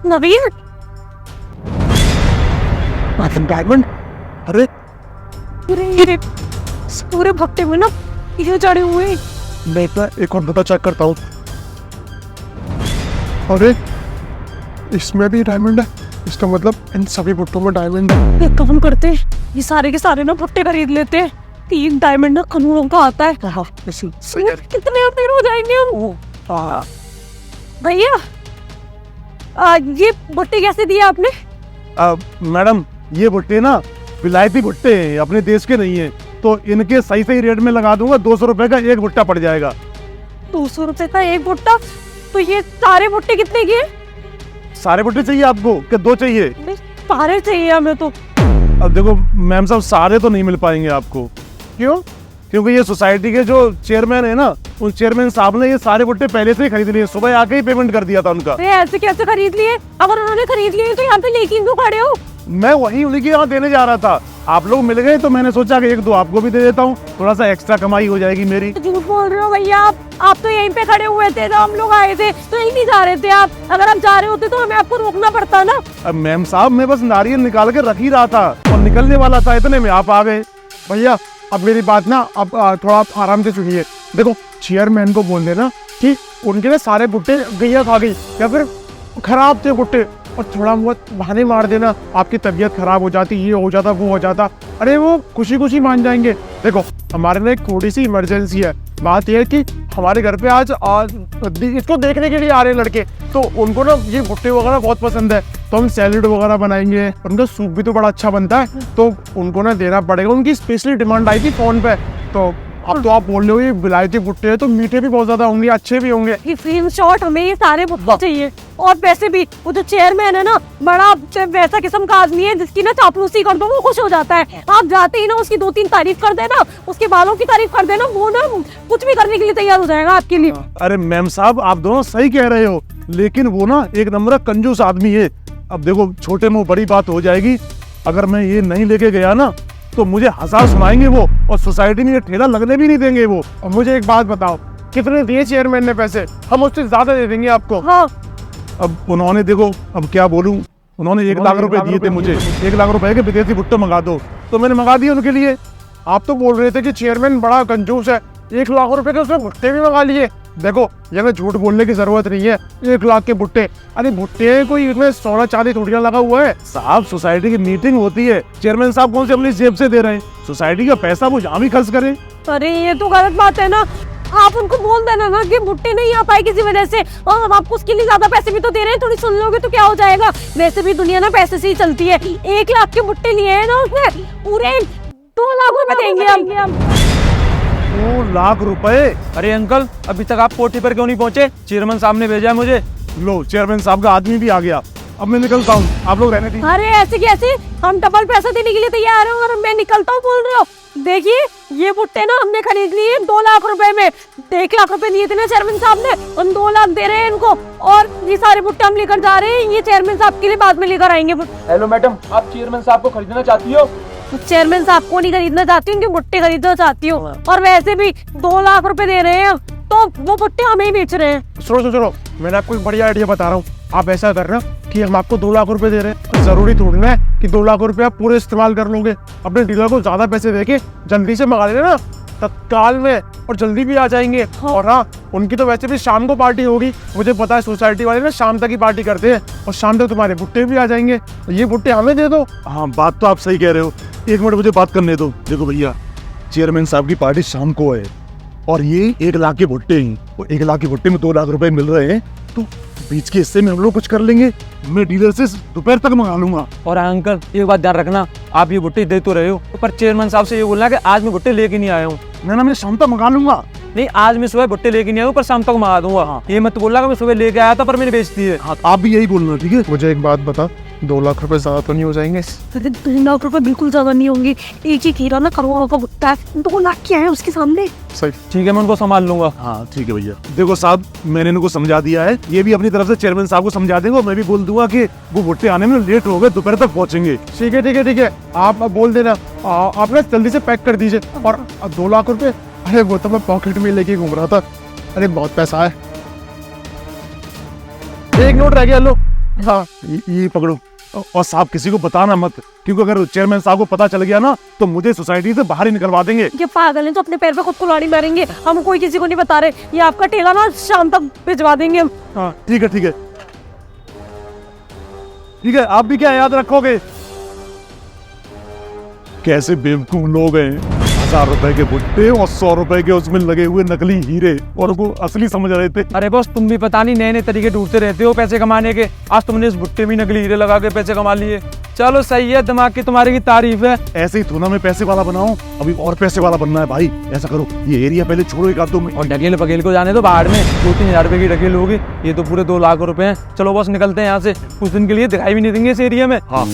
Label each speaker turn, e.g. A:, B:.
A: नवीन,
B: diamond, अरे
A: पूरे भट्टे में ना ये चढ़े हुए।
B: मैं इतना एक और बता चेक करता हूँ। अरे इसमें भी डायमंड है, इसका मतलब इन सभी भुट्टों में डायमंड है।
A: एक काम करते, ये सारे के सारे ना भट्टे खरीद लेते हैं। 3 डायमंड ना करोड़ों का आता है।
B: सही है।
A: कितने अमीर हो जाएंगे हम। भैया, ये भुट्टे कैसे दिए आपने?
B: मैडम, ये भुट्टे ना विलायती भुट्टे हैं, अपने देश के नहीं है, तो इनके सही सही रेट में लगा दूंगा। 200 रुपए का एक भुट्टा पड़ जाएगा।
A: 200 रुपए का एक भुट्टा? तो ये सारे भुट्टे कितने के?
B: सारे भुट्टे चाहिए आपको कि 2 चाहिए?
A: सारे चाहिए हमें तो।
B: अब देखो मैम साहब, सारे तो नहीं मिल पाएंगे आपको। क्यों? क्योंकि ये सोसाइटी के जो चेयरमैन है ना, उन चेयरमैन साहब ने ये सारे भुट्टे पहले से ही खरीद लिए। सुबह आके ही पेमेंट कर दिया था उनका।
A: ऐसे कैसे खरीद लिए? अगर उन्होंने खरीद लिए तो यहाँ पे लेके क्यों खड़े हो?
B: मैं वही उन्हीं के यहाँ देने जा रहा था, आप लोग मिल गए तो मैंने सोचा कि 1-2 आपको भी दे देता हूँ, थोड़ा सा एक्स्ट्रा कमाई हो जाएगी मेरी।
A: झूठ बोल रहे हो भैया आप तो यहीं पे खड़े हुए थे, जब हम लोग आए थे तो यहीं नहीं जा रहे थे आप। अगर आप जा रहे होते तो हमें आपको रोकना पड़ता ना।
B: अब मैम साहब, मैं बस नारियल निकाल के रख ही रहा था और निकलने वाला था, इतने में आप आ गए। भैया अब मेरी बात ना अब थोड़ा आप आराम से सुनिए। देखो चेयरमैन को बोल देना कि उनके ना सारे भुट्टे गैया खा गई या फिर खराब थे भुट्टे, और थोड़ा बहुत बहाने मार देना, आपकी तबीयत खराब हो जाती, ये हो जाता वो हो जाता। अरे वो खुशी खुशी मान जाएंगे। देखो हमारे लिए एक थोड़ी सी इमरजेंसी है। बात यह है कि हमारे घर पे आज इसको देखने के लिए आ रहे हैं लड़के, तो उनको ना ये भुट्टे वगैरह बहुत पसंद है, तो हम सैलेड वगैरह बनाएंगे। उनका सूप भी तो बड़ा अच्छा बनता है, तो उनको ना देना पड़ेगा। उनकी स्पेशली डिमांड आई थी फोन पे। तो अब तो आप बोल रहे हो ये विलायती भुट्टे हैं तो मीठे भी बहुत ज्यादा होंगे, अच्छे भी होंगे।
A: इन शॉर्ट हमें ये सारे भुट्टे चाहिए। और वैसे भी वो जो चेयरमैन है ना, बड़ा वैसा किस्म का आदमी है जिसकी ना चापलूसी कर दो वो खुश हो जाता है। आप जाते ही ना उसकी 2-3 तारीफ कर देना, उसके बालों की तारीफ कर देना, वो ना कुछ भी करने के लिए तैयार हो जाएगा आपके लिए।
B: अरे मैम साहब, आप दोनों सही कह रहे हो, लेकिन वो ना एक नंबर कंजूस आदमी है। अब देखो छोटे मुंह बड़ी बात हो जाएगी, अगर मैं ये नहीं लेके गया ना तो मुझे हजार सुनाएंगे वो, और सोसाइटी में ये ठेला लगने भी नहीं देंगे वो। और मुझे एक बात बताओ, कितने दिए चेयरमैन ने पैसे? हम उससे ज्यादा दे देंगे आपको।
A: हाँ।
B: अब उन्होंने देखो, अब क्या बोलूं, उन्होंने 1 लाख रुपए दिए थे मुझे, 1 लाख रुपए के विदेशी भुट्टे मंगा दो, तो मैंने मंगा दिए उनके लिए। आप तो बोल रहे थे कि चेयरमैन बड़ा कंजूस है, 1 लाख रुपए के उसने भुट्टे भी मंगा लिए। देखो ये में झूठ बोलने की जरूरत नहीं है, 1 लाख के भुट्टे, अरे भुट्टे कोई इसमें सोना चांदी थोड़ियां लगा हुआ है साहब। सोसाइटी की मीटिंग होती है, चेयरमैन साहब कौन से अपनी जेब से दे रहे हैं? सोसाइटी का पैसा वो जहाँ भी खर्च करें।
A: अरे ये तो गलत बात है ना। आप उनको बोल देना ना कि भुट्टे नहीं आ पाए किसी वजह से, और हम आपको उसके लिए ज्यादा पैसे भी तो दे रहे हैं, थोड़ी सुन लोगे तो क्या हो जाएगा। वैसे भी दुनिया ना पैसे से ही चलती है। 1 लाख के भुट्टे लिए हैं ना उसने, पूरे 2 लाख रुपए देंगे हम।
B: 2 लाख रुपए?
C: अरे अंकल, अभी तक आप कोठी पर क्यों नहीं पहुंचे? चेयरमैन साहब ने भेजा है मुझे।
B: लो चेयरमैन साहब का आदमी भी आ गया, अब मैं निकलता हूँ, आप लोग रहने दीजिए।
A: अरे ऐसे कैसे, हम डबल पैसा देने के लिए तैयार हैं और मैं निकलता हूँ बोल रहे हो? देखिए ये भुट्टे ना हमने खरीद लिए 2 लाख रुपए में। 1 लाख रुपए दिए थे ना चेयरमैन साहब ने, हम 2 लाख दे रहे हैं इनको, और ये सारे भुट्टे हम लेकर जा रहे हैं। ये चेयरमैन साहब के लिए बाद में लेकर आएंगे।
C: हेलो मैडम, आप चेयरमैन साहब को खरीदना चाहती हो?
A: चेयरमैन साहब को नहीं खरीदना चाहती हूँ, भुट्टे खरीदना चाहती हूँ। और वैसे भी 2 लाख रुपए दे रहे हैं तो वो भुट्टे हमें ही बेच रहे हैं।
B: सुनो, मैंने आपको एक बढ़िया आइडिया बता रहा हूँ। आप ऐसा करना कि हम आपको 2 लाख रुपए दे रहे हैं, जरूरी थोड़ी ना है कि 2 लाख रुपए आप पूरे इस्तेमाल कर लोगे। अपने डीलर को ज्यादा पैसे देके जल्दी से मंगा लेना तत्काल में, और जल्दी भी आ जाएंगे।
A: हाँ।
B: और हाँ, उनकी तो वैसे भी शाम को पार्टी होगी, मुझे पता है सोसाइटी वाले ना शाम तक ही पार्टी करते हैं, और शाम तक तुम्हारे भुट्टे भी आ जाएंगे। तो ये भुट्टे हमें दे दो। हाँ बात तो आप सही कह रहे हो, 1 मिनट मुझे बात करने दो। देखो भैया, चेयरमैन साहब की पार्टी शाम को है, और ये 1 लाख के भुट्टे हैं, और 1 लाख के भुट्टे में 2 लाख रुपए मिल रहे हैं, तो बीच के हिस्से में हम लोग कुछ कर लेंगे। मैं डीलर से दोपहर तक मंगा लूंगा।
C: और अंकल एक बात ध्यान रखना, आप ये भुट्टे दे तो रहे हो, पर चेयरमैन साहब से ये बोलना कि आज मैं भुट्टे लेके नहीं आया हूँ।
B: मैं शाम तक मंगा लूंगा।
C: नहीं, आज मैं सुबह भुट्टे लेके नहीं आया हूँ, पर शाम तक मंगा दूंगा। हाँ। ये मत बोलना कि मैं सुबह लेके आया था पर मैंने बेच दिए।
B: हाँ, आप भी यही बोलना, ठीक है? मुझे एक बात बता, 2 लाख रुपए ज्यादा तो नहीं हो जाएंगे?
A: 2 लाख रुपए बिल्कुल ज्यादा नहीं होंगे। एक ही हीरा ना करोड़ों का भुट्टा है, 2 लाख क्या है उसके सामने।
B: सही,
C: ठीक है, मैं उनको संभाल लूंगा।
B: हाँ ठीक है भैया। देखो साहब, मैंने इनको समझा दिया है, ये भी अपनी तरफ से चेयरमैन साहब को समझा देंगे, और मैं भी बोल दूंगा कि वो भुट्टे आने में लेट हो गए, दोपहर तक पहुंचेंगे। ठीक है, आप बोल देना। आप ना जल्दी से पैक कर दीजिए। और 2 लाख रुपए, अरे वो तो मैं पॉकेट में लेके घूम रहा था, अरे बहुत पैसा है। 1 नोट रह गया, लो हाँ ये पकड़ो। और साहब किसी को बताना मत, क्योंकि अगर चेयरमैन साहब को पता चल गया ना तो मुझे सोसाइटी से बाहर ही निकलवा देंगे।
A: ये पागल है तो अपने पैर पे खुद कुल्हाड़ी मारेंगे। हम कोई किसी को नहीं बता रहे। ये आपका ठेला ना शाम तक भिजवा देंगे हम।
B: हाँ ठीक है ठीक है ठीक है। आप भी क्या याद रखोगे? कैसे बेवकूफ लोग हैं, 1000 रुपए के भुट्टे और 100 रुपए के उसमें लगे हुए नकली हीरे और वो असली समझ रहे थे।
C: अरे बॉस तुम भी पता नहीं नए नए तरीके ढूंढते रहते हो पैसे कमाने के। आज तुमने इस भुट्टे में नकली हीरे लगा के पैसे कमा लिए। चलो सही है, दिमाग की तुम्हारी की तारीफ है।
B: ऐसे ही थोड़ा मैं पैसे वाला बनाऊं, अभी और पैसे वाला बनना है भाई। ऐसा करो ये एरिया पहले छोड़ो एक आध दो में।
C: और ढकेल पकेल को जाने दो बाहर में, 2-3 हज़ार रुपए की ढकेल होगी। ये तो पूरे 2 लाख रुपए हैं। चलो बॉस निकलते हैं यहाँ से, कुछ दिन के लिए दिखाई भी नहीं देंगे इस एरिया में।
B: हाँ